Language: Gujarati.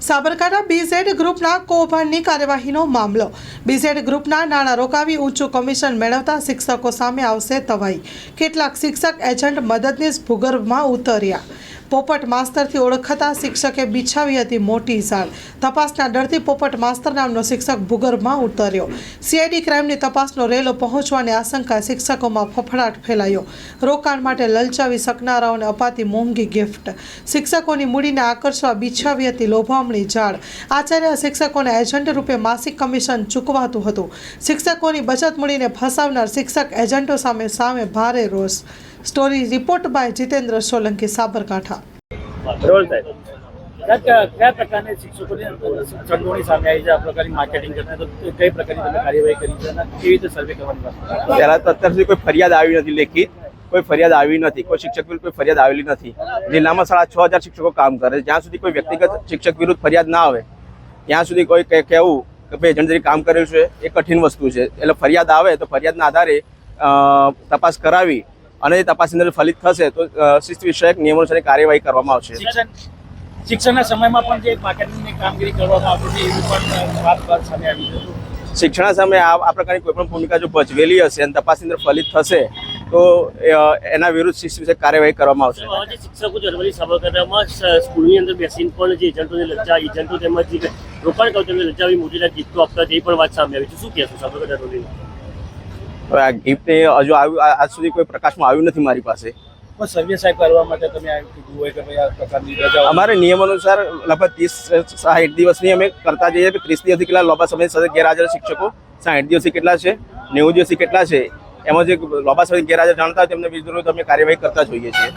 સાબરકાંઠા બીઝેડ ગ્રુપના કૌભાંડની કાર્યવાહીનો મામલો। બીઝેડ ગ્રુપના નાણાં રોકાવી ઊંચું કમિશન મેળવતા શિક્ષકો સામે આવશે તવાઈ। કેટલાક શિક્ષક એજન્ટ મદદનીશ ભૂગર્ભમાં ઉતર્યા। પોપટ માસ્તરથી ઓળખાતા શિક્ષકે બિછાવી હતી મોટી ઝાડ। તપાસના ડરથી પોપટ માસ્તર નામનો શિક્ષક ભૂગર્ભમાં ઉતર્યો। સીઆઈડી ક્રાઇમની તપાસનો રેલો પહોંચવાની આશંકાએ શિક્ષકોમાં ફફડાટ ફેલાયો। રોકાણ માટે લલચાવી શકનારાઓને અપાતી મોંઘી ગિફ્ટ। શિક્ષકોની મૂડીને આકર્ષવા બિછાવી હતી લોભામણી ઝાડ। આચાર્ય શિક્ષકોને એજન્ટ રૂપે માસિક કમિશન ચૂકવાતું હતું। શિક્ષકોની બચત મૂડીને ફસાવનાર શિક્ષક એજન્ટો સામે ભારે રોષ। Story report by Jitendra Solanki, Sabarkantha. क्या प्रकार शिक्षकों संडोनी सामने आई है, प्रकार मार्केटिंग करते हैं तो कई प्रकार कार्यवाही करी है ना, केवी રીતે સર્વે કરવાની વાત પહેલા તો અત્યાર સુધી કોઈ ફરિયાદ આવી નથી, લેખિત કોઈ ફરિયાદ આવી નથી, કોઈ શિક્ષક વિરુદ્ધ કોઈ ફરિયાદ આવેલી નથી। જિલ્લામાં 6,500 શિક્ષકો કામ કરે છે। જ્યાં સુધી કોઈ વ્યક્તિગત શિક્ષક વિરુદ્ધ ફરિયાદ ના આવે ત્યાં સુધી કોઈ કહેવું કે ભાઈ એજન્ટ તરીકે કામ કરેલું છે એ કઠિન વસ્તુ છે। એટલે ફરિયાદ આવે તો ફરિયાદના આધારે તપાસ કરાવી અને એ તપાસની અંદર ફલિત થશે તો શિસ્ત વિષયક નિયમો અનુસાર કાર્યવાહી કરવામાં આવશે। શિક્ષણના સમયમાં પણ જે માર્કેટિંગની કામગીરી કરવામાં આવતી હતી એવી પણ વાત સામે આવી છે। શિક્ષણના સમયે આ પ્રકારની કોઈ પણ ભૂમિકા જો ભજવેલી હશે અને તપાસની અંદર ફલિત થશે તો એના વિરુદ્ધ શિસ્ત વિષયક કાર્યવાહી કરવામાં આવશે। જે શિક્ષકો જનરલી સાબરકાંઠામાં સ્કૂલની અંદર બેસીને પણ જે એજન્ટોને એજન્ટો તેમજ જે રોકાણ કરતા લજાવી મોટીના ગીતો આપતા તે પણ વાત સામે આવી છે। શું કહેશો સાબરકાંઠા રોલી? હવે આ ગિફ્ટને હજુ આજ સુધી કોઈ પ્રકાશમાં આવ્યું નથી મારી પાસે। સર્વે સાહેબ કરવા માટે તમે કીધું હોય કે ભાઈ આ પ્રકારની રજાઓ અમારે નિયમ અનુસાર લગભગ 30-60 દિવસની અમે કરતા જઈએ કે 30 દિવસથી કેટલા લાંબા સમય સાથે ગેરહાજર શિક્ષકો, 60 દિવસથી કેટલા છે, 90 દિવસથી કેટલા છે, એમાં જે લાંબા સમય ગેરહાજર જાણતા હોય તેમને વિરુદ્ધ અમે કાર્યવાહી કરતા જોઈએ છીએ।